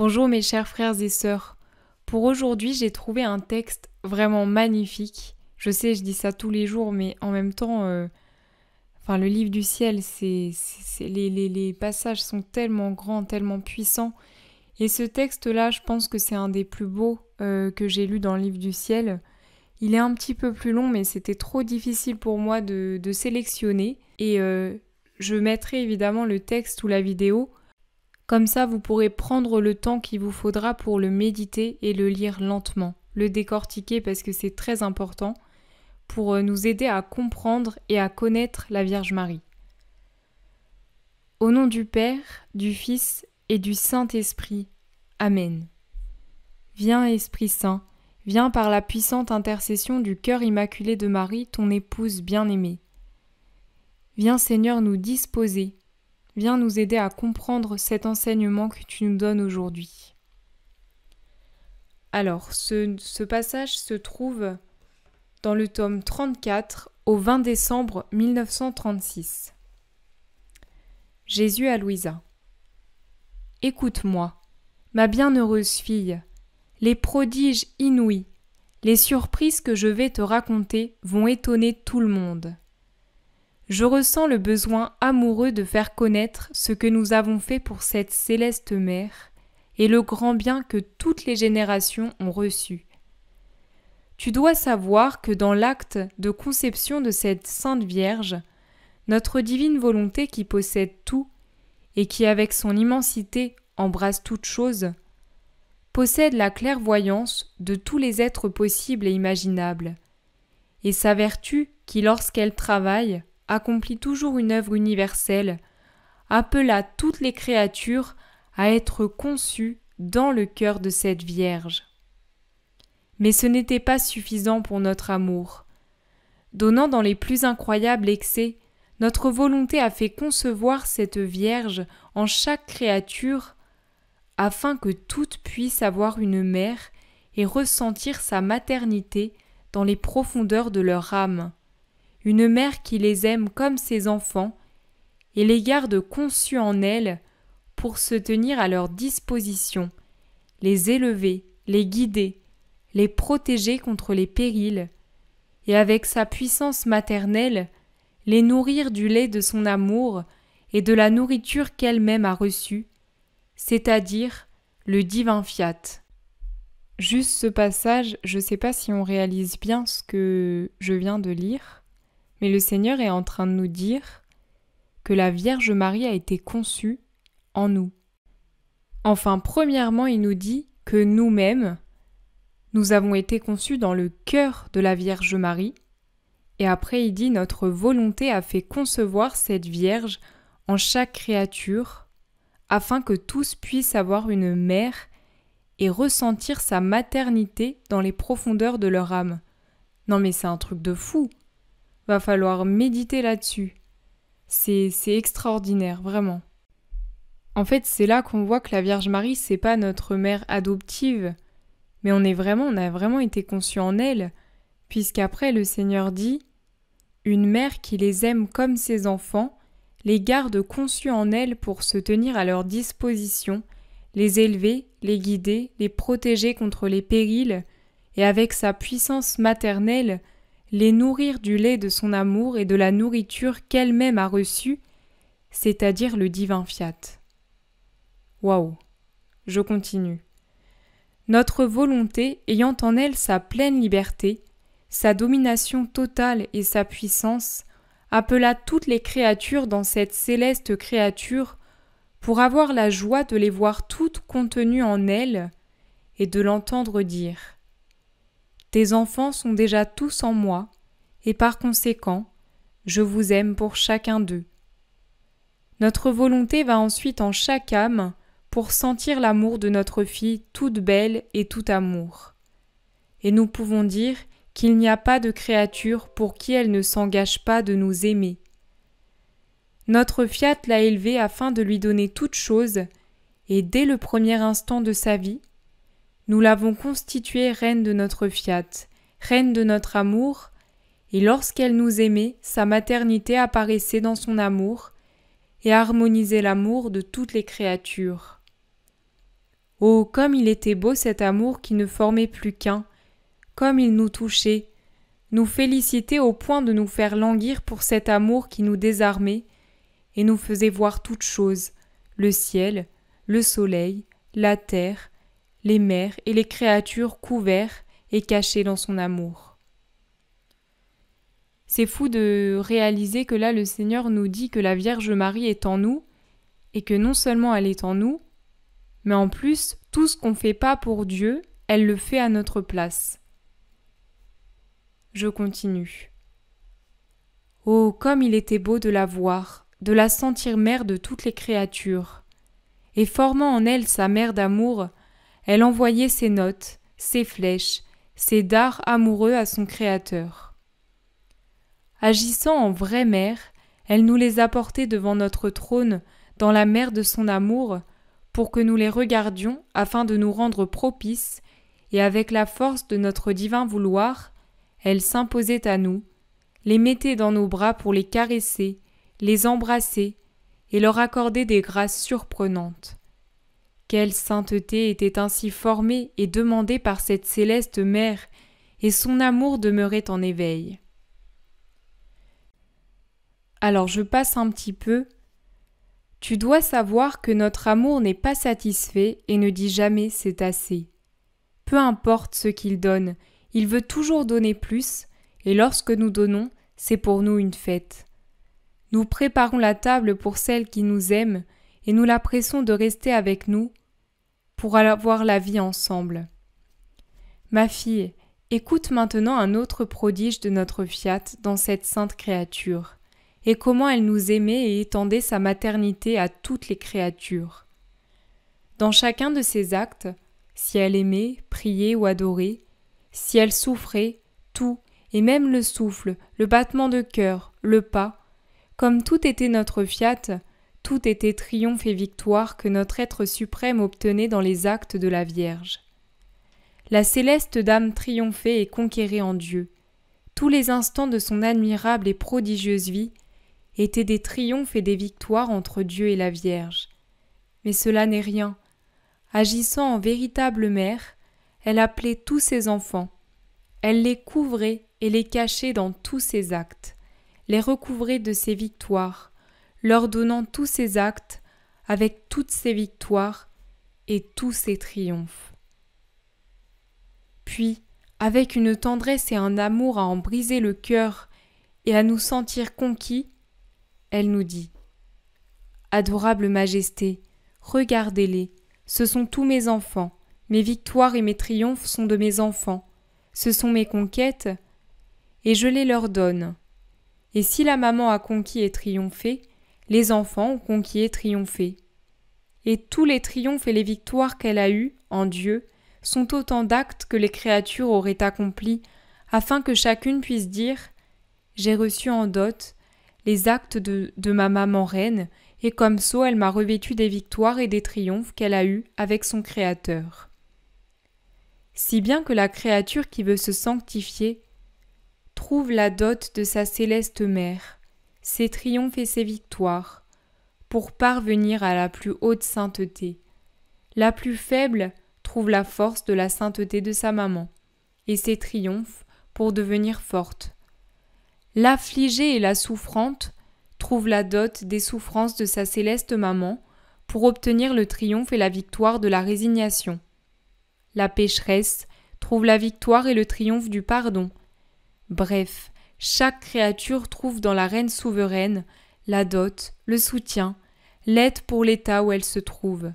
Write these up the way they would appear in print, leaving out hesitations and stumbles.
Bonjour mes chers frères et sœurs. Pour aujourd'hui, j'ai trouvé un texte vraiment magnifique. Je sais, je dis ça tous les jours, mais en même temps, le livre du ciel, les passages sont tellement grands, tellement puissants. Et ce texte-là, je pense que c'est un des plus beaux que j'ai lu dans le livre du ciel. Il est un petit peu plus long, mais c'était trop difficile pour moi de sélectionner. Et je mettrai évidemment le texte ou la vidéo. Comme ça, vous pourrez prendre le temps qu'il vous faudra pour le méditer et le lire lentement, le décortiquer parce que c'est très important pour nous aider à comprendre et à connaître la Vierge Marie. Au nom du Père, du Fils et du Saint-Esprit. Amen. Viens, Esprit Saint, viens par la puissante intercession du cœur immaculé de Marie, ton épouse bien-aimée. Viens, Seigneur, nous disposer. Viens nous aider à comprendre cet enseignement que tu nous donnes aujourd'hui. Alors, ce passage se trouve dans le tome 34 au 20 décembre 1936. Jésus à Louisa. Écoute-moi, ma bienheureuse fille, les prodiges inouïs, les surprises que je vais te raconter vont étonner tout le monde. Je ressens le besoin amoureux de faire connaître ce que nous avons fait pour cette céleste mère et le grand bien que toutes les générations ont reçu. Tu dois savoir que dans l'acte de conception de cette Sainte Vierge, notre divine volonté qui possède tout et qui avec son immensité embrasse toutes choses, possède la clairvoyance de tous les êtres possibles et imaginables, et sa vertu qui lorsqu'elle travaille, accomplit toujours une œuvre universelle, appela toutes les créatures à être conçues dans le cœur de cette Vierge. Mais ce n'était pas suffisant pour notre amour. Donnant dans les plus incroyables excès, notre volonté a fait concevoir cette Vierge en chaque créature, afin que toutes puissent avoir une mère et ressentir sa maternité dans les profondeurs de leur âme. Une mère qui les aime comme ses enfants et les garde conçus en elle pour se tenir à leur disposition, les élever, les guider, les protéger contre les périls, et avec sa puissance maternelle, les nourrir du lait de son amour et de la nourriture qu'elle-même a reçue, c'est-à-dire le divin fiat. Juste ce passage, je ne sais pas si on réalise bien ce que je viens de lire, mais le Seigneur est en train de nous dire que la Vierge Marie a été conçue en nous. Enfin, premièrement, il nous dit que nous-mêmes, nous avons été conçus dans le cœur de la Vierge Marie, et après il dit notre volonté a fait concevoir cette Vierge en chaque créature, afin que tous puissent avoir une mère et ressentir sa maternité dans les profondeurs de leur âme. Non mais c'est un truc de fou. Va falloir méditer là-dessus. C'est extraordinaire, vraiment. En fait, c'est là qu'on voit que la Vierge Marie, c'est pas notre mère adoptive, mais on a vraiment été conçus en elle, puisqu'après le Seigneur dit « Une mère qui les aime comme ses enfants, les garde conçus en elle pour se tenir à leur disposition, les élever, les guider, les protéger contre les périls, et avec sa puissance maternelle, les nourrir du lait de son amour et de la nourriture qu'elle-même a reçue, c'est-à-dire le divin fiat. » Waouh! Je continue. Notre volonté, ayant en elle sa pleine liberté, sa domination totale et sa puissance, appela toutes les créatures dans cette céleste créature pour avoir la joie de les voir toutes contenues en elle et de l'entendre dire « Tes enfants sont déjà tous en moi, et par conséquent, je vous aime pour chacun d'eux. » Notre volonté va ensuite en chaque âme pour sentir l'amour de notre fille toute belle et tout amour. Et nous pouvons dire qu'il n'y a pas de créature pour qui elle ne s'engage pas de nous aimer. Notre fiat l'a élevée afin de lui donner toute chose, et dès le premier instant de sa vie, nous l'avons constituée reine de notre fiat, reine de notre amour, et lorsqu'elle nous aimait, sa maternité apparaissait dans son amour et harmonisait l'amour de toutes les créatures. Oh, comme il était beau cet amour qui ne formait plus qu'un, comme il nous touchait, nous félicitait au point de nous faire languir pour cet amour qui nous désarmait et nous faisait voir toutes choses, le ciel, le soleil, la terre, les mers et les créatures couverts et cachés dans son amour. C'est fou de réaliser que là le Seigneur nous dit que la Vierge Marie est en nous et que non seulement elle est en nous, mais en plus tout ce qu'on ne fait pas pour Dieu, elle le fait à notre place. Je continue. Oh, comme il était beau de la voir, de la sentir mère de toutes les créatures. Et formant en elle sa mère d'amour, elle envoyait ses notes, ses flèches, ses dards amoureux à son Créateur. Agissant en vraie mère, elle nous les apportait devant notre trône dans la mer de son amour, pour que nous les regardions afin de nous rendre propices, et avec la force de notre divin vouloir, elle s'imposait à nous, les mettait dans nos bras pour les caresser, les embrasser et leur accorder des grâces surprenantes. Quelle sainteté était ainsi formée et demandée par cette céleste mère, et son amour demeurait en éveil. Alors je passe un petit peu. Tu dois savoir que notre amour n'est pas satisfait et ne dit jamais c'est assez. Peu importe ce qu'il donne, il veut toujours donner plus, et lorsque nous donnons, c'est pour nous une fête. Nous préparons la table pour celle qui nous aime, et nous la pressons de rester avec nous pour avoir la vie ensemble. Ma fille, écoute maintenant un autre prodige de notre Fiat dans cette sainte créature, et comment elle nous aimait et étendait sa maternité à toutes les créatures. Dans chacun de ses actes, si elle aimait, priait ou adorait, si elle souffrait, tout, et même le souffle, le battement de cœur, le pas, comme tout était notre Fiat, tout était triomphe et victoire que notre être suprême obtenait dans les actes de la Vierge. La céleste dame triomphait et conquérait en Dieu. Tous les instants de son admirable et prodigieuse vie étaient des triomphes et des victoires entre Dieu et la Vierge. Mais cela n'est rien. Agissant en véritable mère, elle appelait tous ses enfants. Elle les couvrait et les cachait dans tous ses actes, les recouvrait de ses victoires, leur donnant tous ses actes avec toutes ses victoires et tous ses triomphes. Puis, avec une tendresse et un amour à en briser le cœur et à nous sentir conquis, elle nous dit « Adorable Majesté, regardez-les, ce sont tous mes enfants, mes victoires et mes triomphes sont de mes enfants, ce sont mes conquêtes, et je les leur donne. Et si la maman a conquis et triomphé, les enfants ont conquis et triomphé. Et tous les triomphes et les victoires qu'elle a eus, en Dieu, sont autant d'actes que les créatures auraient accomplis, afin que chacune puisse dire « J'ai reçu en dot les actes de ma maman reine, et comme sceau elle m'a revêtu des victoires et des triomphes qu'elle a eus avec son Créateur. » Si bien que la créature qui veut se sanctifier trouve la dot de sa céleste mère, ses triomphes et ses victoires, pour parvenir à la plus haute sainteté. La plus faible trouve la force de la sainteté de sa maman, et ses triomphes pour devenir forte. L'affligée et la souffrante trouvent la dot des souffrances de sa céleste maman pour obtenir le triomphe et la victoire de la résignation. La pécheresse trouve la victoire et le triomphe du pardon. Bref, chaque créature trouve dans la reine souveraine la dot, le soutien, l'aide pour l'état où elle se trouve.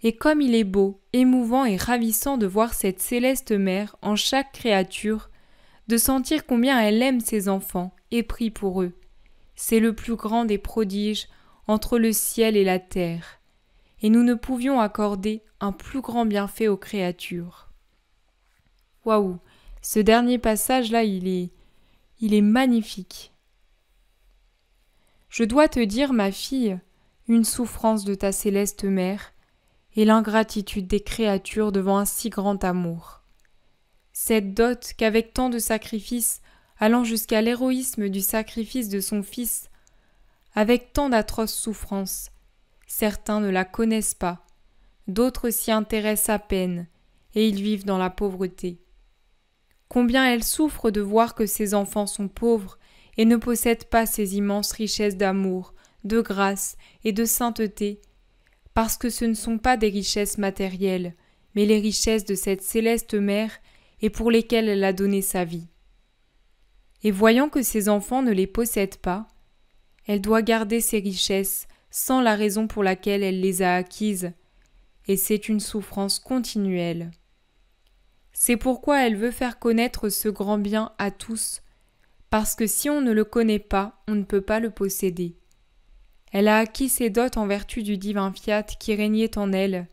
Et comme il est beau, émouvant et ravissant de voir cette céleste mère en chaque créature, de sentir combien elle aime ses enfants et prie pour eux, c'est le plus grand des prodiges entre le ciel et la terre, et nous ne pouvions accorder un plus grand bienfait aux créatures. Waouh, ce dernier passage-là, il est magnifique. Je dois te dire, ma fille, une souffrance de ta céleste mère et l'ingratitude des créatures devant un si grand amour. Cette dot qu'avec tant de sacrifices, allant jusqu'à l'héroïsme du sacrifice de son fils, avec tant d'atroces souffrances, certains ne la connaissent pas, d'autres s'y intéressent à peine, et ils vivent dans la pauvreté. Combien elle souffre de voir que ses enfants sont pauvres et ne possèdent pas ces immenses richesses d'amour, de grâce et de sainteté, parce que ce ne sont pas des richesses matérielles, mais les richesses de cette céleste mère et pour lesquelles elle a donné sa vie. Et voyant que ses enfants ne les possèdent pas, elle doit garder ces richesses sans la raison pour laquelle elle les a acquises, et c'est une souffrance continuelle. C'est pourquoi elle veut faire connaître ce grand bien à tous, parce que si on ne le connaît pas, on ne peut pas le posséder. Elle a acquis ses dots en vertu du divin fiat qui régnait en elle,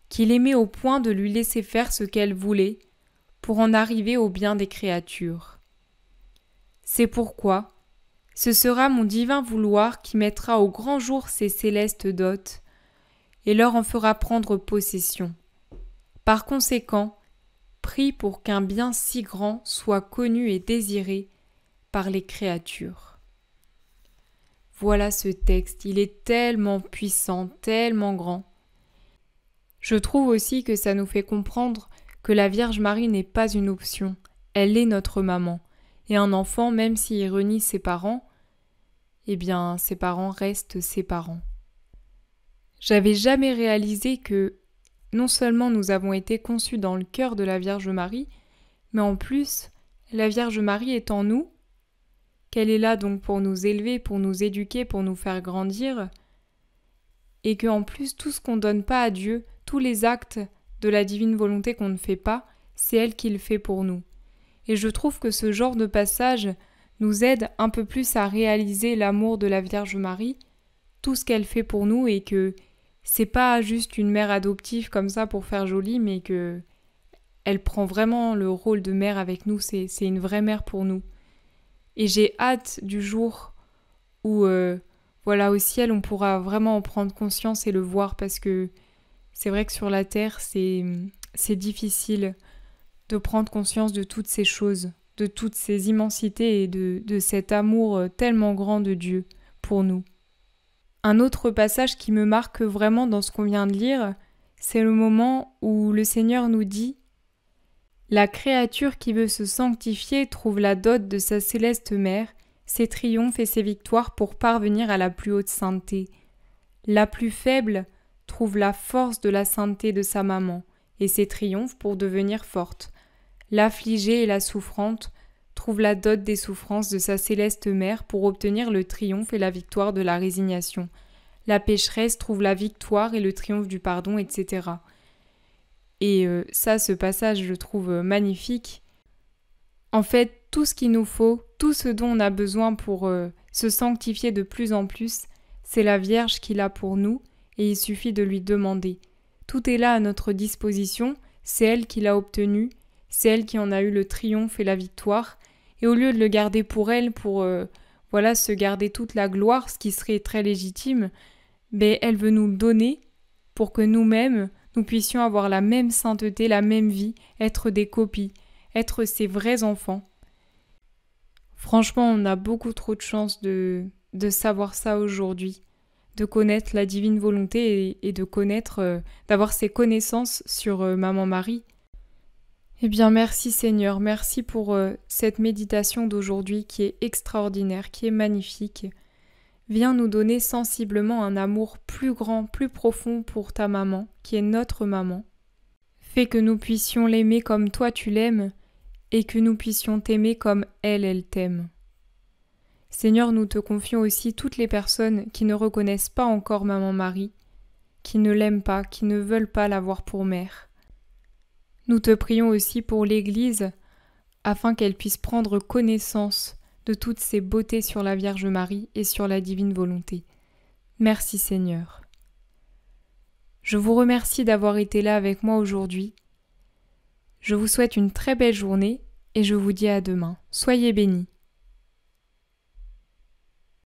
qui l'aimait au point de lui laisser faire ce qu'elle voulait, pour en arriver au bien des créatures. C'est pourquoi ce sera mon divin vouloir qui mettra au grand jour ces célestes dots, et leur en fera prendre possession. Par conséquent, prie pour qu'un bien si grand soit connu et désiré par les créatures. Voilà ce texte, il est tellement puissant, tellement grand. Je trouve aussi que ça nous fait comprendre que la Vierge Marie n'est pas une option, elle est notre maman. Et un enfant, même s'il renie ses parents, eh bien, ses parents restent ses parents. J'avais jamais réalisé que non seulement nous avons été conçus dans le cœur de la Vierge Marie, mais en plus, la Vierge Marie est en nous, qu'elle est là donc pour nous élever, pour nous éduquer, pour nous faire grandir, et qu'en plus, tout ce qu'on ne donne pas à Dieu, tous les actes de la divine volonté qu'on ne fait pas, c'est elle qui le fait pour nous. Et je trouve que ce genre de passage nous aide un peu plus à réaliser l'amour de la Vierge Marie, tout ce qu'elle fait pour nous, et que c'est pas juste une mère adoptive comme ça pour faire joli, mais que elle prend vraiment le rôle de mère avec nous, c'est une vraie mère pour nous. Et j'ai hâte du jour où, au ciel, on pourra vraiment en prendre conscience et le voir, parce que c'est vrai que sur la terre, c'est difficile de prendre conscience de toutes ces choses, de toutes ces immensités et de cet amour tellement grand de Dieu pour nous. Un autre passage qui me marque vraiment dans ce qu'on vient de lire, c'est le moment où le Seigneur nous dit « La créature qui veut se sanctifier trouve la dot de sa céleste mère, ses triomphes et ses victoires pour parvenir à la plus haute sainteté. La plus faible trouve la force de la sainteté de sa maman et ses triomphes pour devenir forte. L'affligée et la souffrante trouve la dot des souffrances de sa céleste mère pour obtenir le triomphe et la victoire de la résignation. La pécheresse trouve la victoire et le triomphe du pardon, etc. » Et ce passage, je le trouve magnifique. En fait, tout ce qu'il nous faut, tout ce dont on a besoin pour se sanctifier de plus en plus, c'est la Vierge qui l'a pour nous, et il suffit de lui demander. Tout est là à notre disposition, c'est elle qui l'a obtenu, c'est elle qui en a eu le triomphe et la victoire, et au lieu de le garder pour elle, pour se garder toute la gloire, ce qui serait très légitime, mais elle veut nous le donner pour que nous-mêmes, nous puissions avoir la même sainteté, la même vie, être des copies, être ses vrais enfants. Franchement, on a beaucoup trop de chance de savoir ça aujourd'hui, de connaître la divine volonté et de connaître, d'avoir ces connaissances sur Maman Marie. Eh bien, merci Seigneur, merci pour cette méditation d'aujourd'hui qui est extraordinaire, qui est magnifique. Viens nous donner sensiblement un amour plus grand, plus profond pour ta maman, qui est notre maman. Fais que nous puissions l'aimer comme toi tu l'aimes, et que nous puissions t'aimer comme elle t'aime. Seigneur, nous te confions aussi toutes les personnes qui ne reconnaissent pas encore Maman Marie, qui ne l'aiment pas, qui ne veulent pas l'avoir pour mère. Nous te prions aussi pour l'Église, afin qu'elle puisse prendre connaissance de toutes ces beautés sur la Vierge Marie et sur la divine volonté. Merci Seigneur. Je vous remercie d'avoir été là avec moi aujourd'hui. Je vous souhaite une très belle journée et je vous dis à demain. Soyez bénis.